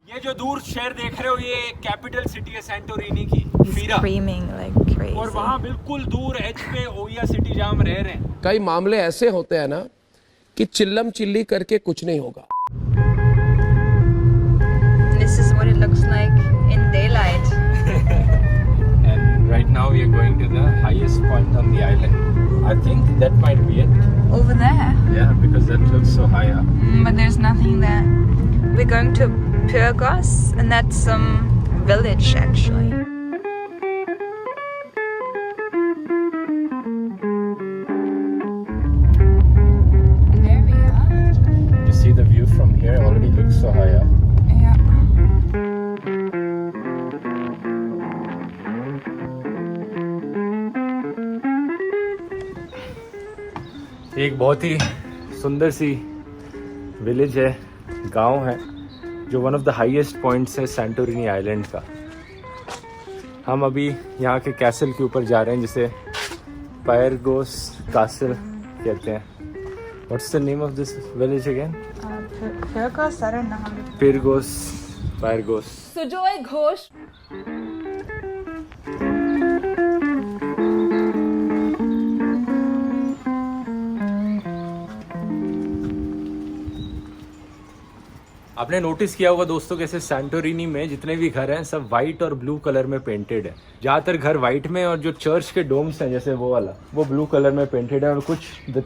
ये जो दूर शहर देख रहे हो ये कैपिटल सिटी है सैंटोरिनी की, फीरा। और वहाँ बिल्कुल दूर एज पे ओया सिटी जहाँ हम रह रहे हैं। कई मामले ऐसे होते हैं ना कि चिल्लम चिल्ली करके कुछ नहीं होगा। This is what it looks like in daylight. And right now we are going to the highest point on the island. I think that might be it. Over there. Yeah, because that looks so high up. But there's nothing there. We're going to Pyrgos, and that's some village actually. There we are. You see the view from here already looks so high up. Yeah. एक बहुत ही सुंदर सी village है, गांव है, जो one of the highest points है Santorini island का। हम अभी यहाँ के कैसल के ऊपर जा रहे हैं जिसे पायरगोस कासल कहते हैं। What's the name of this village again? Pyrgos, I don't know. Pyrgos, Pyrgos. Sujoy Ghosh. आपने नोटिस किया होगा दोस्तों कैसे सैंटोरिनी में जितने भी घर हैं सब वाइट और ब्लू कलर में पेंटेड है। ज्यादातर घर वाइट में और जो चर्च के डोम्स हैं जैसे वो वाला वो ब्लू कलर में पेंटेड है और कुछ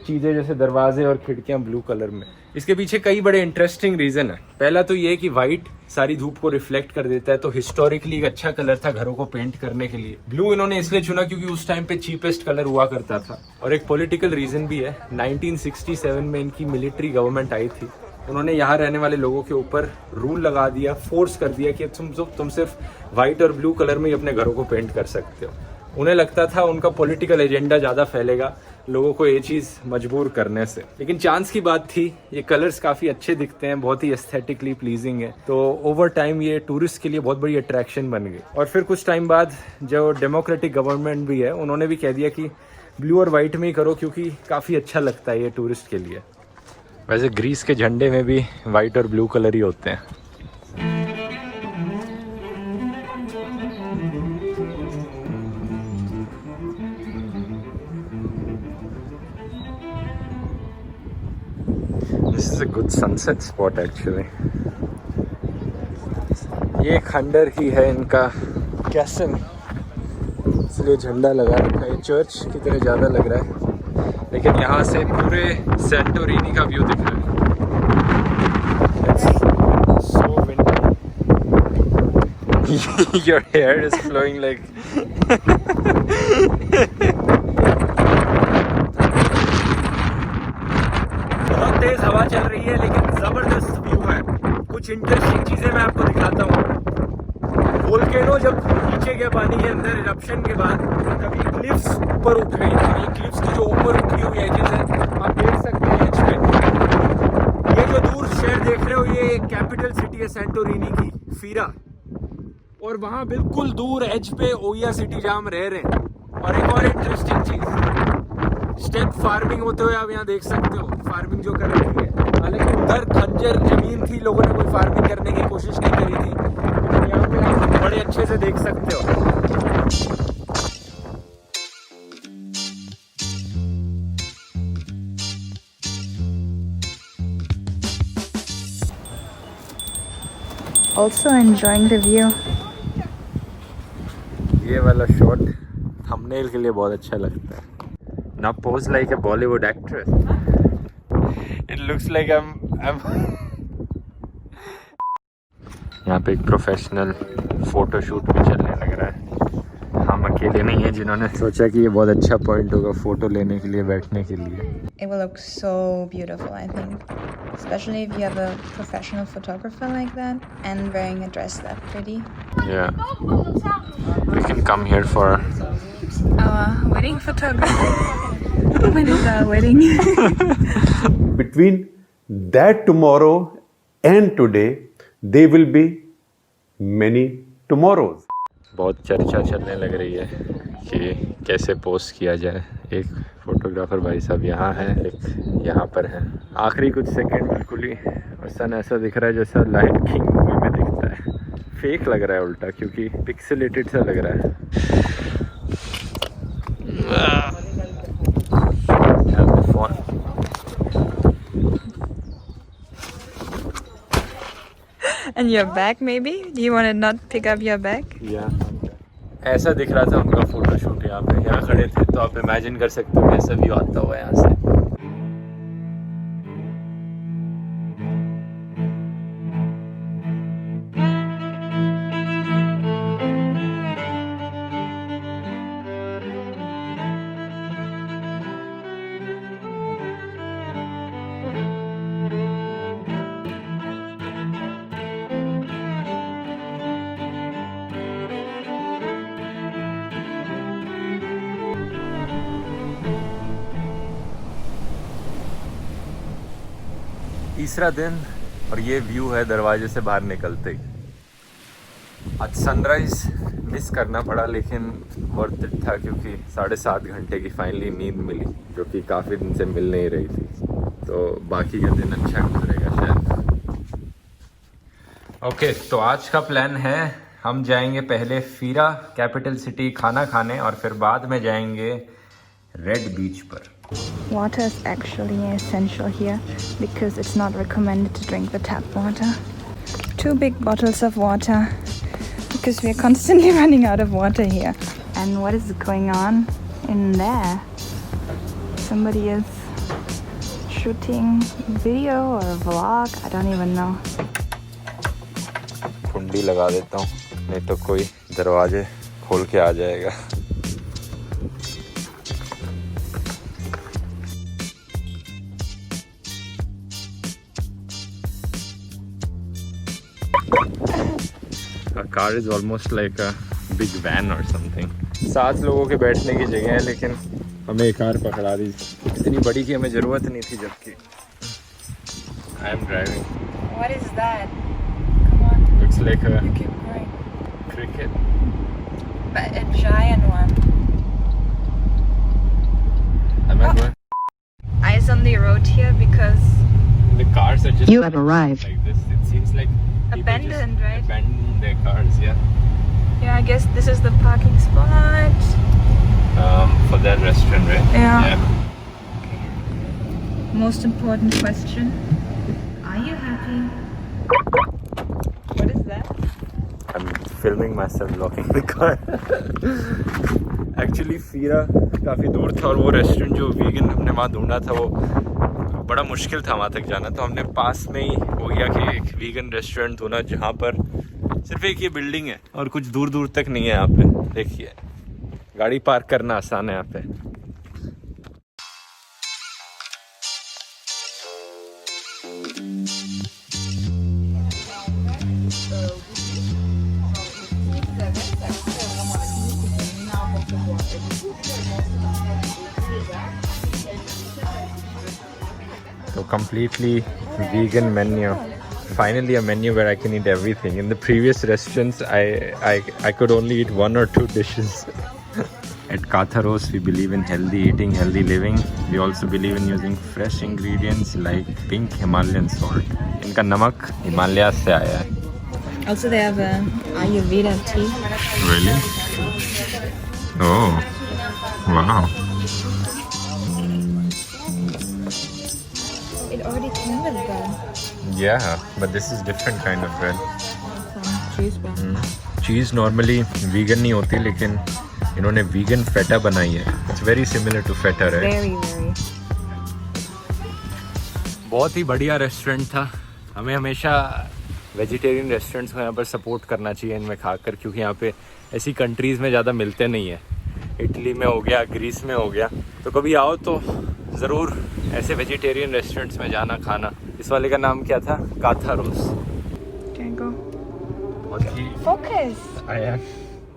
चीजें जैसे दरवाजे और खिड़कियां ब्लू कलर में। इसके पीछे कई बड़े इंटरेस्टिंग रीजन है। पहला तो ये कि व्हाइट सारी धूप को रिफ्लेक्ट कर देता है, तो हिस्टोरिकली एक अच्छा कलर था घरों को पेंट करने के लिए। ब्लू इन्होंने इसलिए चुना क्योंकि उस टाइम पे चीपेस्ट कलर हुआ करता था। और एक पॉलिटिकल रीजन भी है। 1967 में इनकी मिलिट्री गवर्नमेंट आई थी, उन्होंने यहाँ रहने वाले लोगों के ऊपर रूल लगा दिया, फोर्स कर दिया कि तुम सिर्फ व्हाइट और ब्लू कलर में ही अपने घरों को पेंट कर सकते हो। उन्हें लगता था उनका पॉलिटिकल एजेंडा ज़्यादा फैलेगा लोगों को ये चीज़ मजबूर करने से। लेकिन चांस की बात थी, ये कलर्स काफ़ी अच्छे दिखते हैं, बहुत ही एस्थेटिकली प्लीजिंग है, तो ओवर टाइम ये टूरिस्ट के लिए बहुत बड़ी अट्रैक्शन बन गई। और फिर कुछ टाइम बाद जो डेमोक्रेटिक गवर्नमेंट भी है उन्होंने भी कह दिया कि ब्लू और वाइट में ही करो क्योंकि काफ़ी अच्छा लगता है ये टूरिस्ट के लिए। वैसे ग्रीस के झंडे में भी वाइट और ब्लू कलर ही होते हैं। This is a good sunset spot actually. ये खंडर ही है इनका कैसल, इसलिए झंडा लगा रखा है। चर्च की तरह ज़्यादा लग रहा है लेकिन यहाँ से पूरे सैंटोरिनी का व्यू दिख रहा है। So windy. Your hair is flowing like बहुत तेज हवा चल रही है लेकिन जबरदस्त व्यू है। कुछ इंटरेस्टिंग चीजें मैं आपको दिखाता हूँ। वोल्केनो जब नीचे गया पानी के अंदर इरप्शन के बाद कभी क्लिफ्स ऊपर उठ गई, और ये क्लिफ्स की जो ऊपर उठी हुई एजेस है आप देख सकते हैं एज पे। ये जो दूर शहर देख रहे हो ये कैपिटल सिटी है सैंटोरिनी की, फीरा। और वहाँ बिल्कुल दूर एज पे ओया सिटी जहाँ हम रह रहे हैं। और एक और इंटरेस्टिंग चीज, स्टेप फार्मिंग होते हुए आप यहाँ देख सकते हो फार्मिंग जो कर रही है। हालांकि उधर खंजर जमीन थी, लोगों ने कोई फार्मिंग करने की कोशिश नहीं करी थी, लेकिन यहाँ पे आप बड़े अच्छे से देख सकते हो। Also enjoying the view. ये वाला शॉट थंबनेल के लिए बहुत अच्छा लगता है ना। Pose like a Bollywood actress, it looks like I am यहाँ पे एक प्रोफेशनल फोटोशूट भी चलने लग रहा है। हम अकेले नहीं है जिन्होंने सोचा कि ये बहुत अच्छा पॉइंट होगा फोटो लेने के लिए, बैठने के लिए। It will look so beautiful, I think. Especially if you have a professional photographer like that and wearing a dress that pretty. Yeah, we can come here for Our wedding photography. When is our wedding? Between that tomorrow and today, there will be many tomorrows. बहुत चर्चा चलने लग रही है कि कैसे post किया जाए। एक फोटोग्राफर भाई साहब यहाँ हैं, एक यहाँ पर हैं। आखिरी कुछ सेकंड बिल्कुल ही और सन ऐसा दिख रहा है जैसा लायन किंग मूवी में दिखता है। फेक लग रहा है उल्टा, क्योंकि पिक्सेलेटेड सा लग रहा है। Phone And your bag, maybe? Do you want to not pick up your bag? ऐसा दिख रहा था उनका फोटोशूट यहाँ पे। यहाँ खड़े थे तो आप इमेजिन कर सकते हो कैसा व्यू आता हुआ यहाँ से। तीसरा दिन और ये व्यू है दरवाजे से बाहर निकलते ही। आज सनराइज मिस करना पड़ा, लेकिन वर्थ इट था क्योंकि 7.5 घंटे की फाइनली नींद मिली, जो कि काफ़ी दिन से मिल नहीं रही थी। तो बाकी का दिन अच्छा गुजरेगा शायद। ओके, तो आज का प्लान है हम जाएंगे पहले फीरा कैपिटल सिटी खाना खाने और फिर बाद में जाएंगे रेड बीच पर। Water is actually essential here because it's not recommended to drink the tap water. 2 big bottles of water because we're constantly running out of water here. And what is going on in there? Somebody is shooting video or a vlog. I don't even know. कुंडी लगा देता हूँ, नहीं तो कोई दरवाजे खोल के आ जाएगा। A car is almost like a big van or something. 7 लोगों के बैठने की जगह है, लेकिन हमें एक कार पकड़ा दी, इतनी बड़ी की हमें ज़रूरत नहीं थी। जबकि I am driving. What is that? Come on. Looks like a You keep going. cricket. But a giant one. Am I going? Eyes on the road here because The cars are just You have arrived. like this. It seems like people Abandoned, just right? abandon their cars, yeah. yeah, I guess this is the parking spot. For that restaurant, right? Yeah. Most important question. Are you happy? What is that? I'm filming myself locking the car. Actually, FERA काफ़ी दूर था और वो restaurant जो vegan हमने वहाँ ढूंढा था वो बड़ा मुश्किल था वहाँ तक जाना। तो हमने पास में ही हो गया कि एक वीगन रेस्टोरेंट ढूंढा जहाँ पर सिर्फ एक ये बिल्डिंग है और कुछ दूर दूर तक नहीं है। यहाँ पे देखिए, गाड़ी पार्क करना आसान है यहाँ पे। So completely vegan menu. Finally a menu where I can eat everything. In the previous restaurants, I could only eat 1 or 2 dishes. At Katharos, we believe in healthy eating, healthy living. We also believe in using fresh ingredients like pink Himalayan salt. इनका नमक हिमालय से आया है. Also, they have a Ayurveda tea. Really? Oh, wow. It already came with bread. Yeah, but this is different kind of bread. Cheese bread. Cheese normally vegan नहीं होती, लेकिन इन्होंने vegan feta बनाई है. It's very similar to feta, right? Very. बहुत ही बढ़िया restaurant था. हमें हमेशा वेजिटेरियन रेस्टोरेंट्स को यहाँ पर सपोर्ट करना चाहिए इनमें खाकर, क्योंकि यहाँ पे ऐसी कंट्रीज़ में ज़्यादा मिलते नहीं है. इटली में हो गया, ग्रीस में हो गया. तो कभी आओ तो ज़रूर ऐसे वेजिटेरियन रेस्टोरेंट्स में जाना खाना. इस वाले का नाम क्या था? काथारोस. Can go. बहुत ही Focus. आया,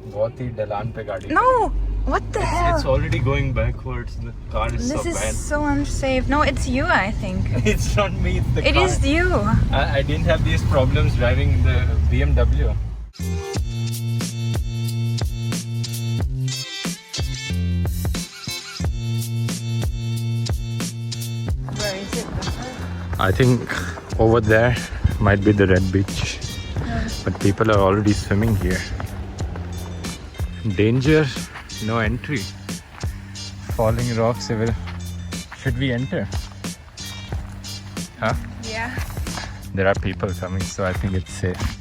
बहुत ही ढलान पे गाड़ी. No. What the hell? It's already going backwards. The car is so This is bad. so unsafe. No, it's you, I think. It's not me, it's the It car. is you. I didn't have these problems driving the BMW. Where is it? I think over there might be the Red Beach. but people are already swimming here. Danger, no entry. Falling rocks, should we enter? Huh? Yeah. There are people coming, so I think it's safe.